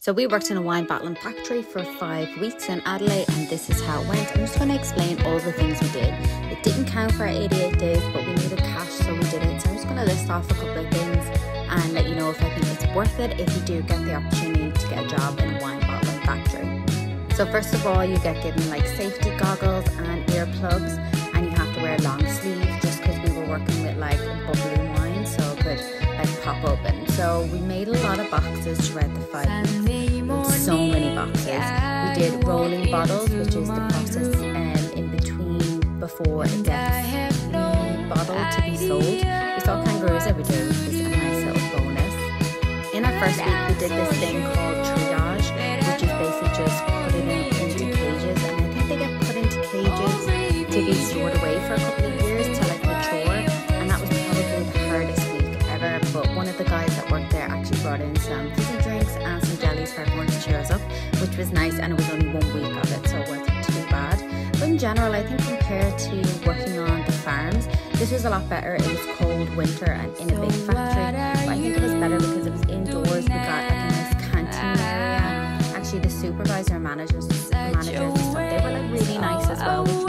So we worked in a wine bottling factory for 5 weeks in Adelaide, and this is how it went. I'm just going to explain all the things we did. It didn't count for our 88 days, but we needed cash, so we did it. So I'm just going to list off a couple of things and let you know if I think it's worth it if you do get the opportunity to get a job in a wine bottling factory. So first of all, you get given like safety goggles and earplugs, and you have to wear long sleeves just because we were working with like bubbly wine, so it could like pop open. So we made a lot of boxes throughout the 5 weeks. So many boxes. We did rolling bottles, which is the process in between before it gets bottled to be sold. We saw kangaroos every day, which was a nice little bonus. In our first week, we did this thing called triage, which is basically just putting them into cages, and I think they get put into cages to be stored away for a couple of years to like mature, and that was probably the hardest week ever. But one of the guys that worked there actually brought in some fizzy drinks and some jellies for everyone to cheer us up, which was nice, and it was only 1 week of it, so it wasn't too bad. But in general, I think compared to working on the farms, this was a lot better. It was cold winter and in a big factory, but I think it was better because it was indoors. We got like a nice canteen area. Actually, the supervisor and managers and stuff, they were like really nice as well, which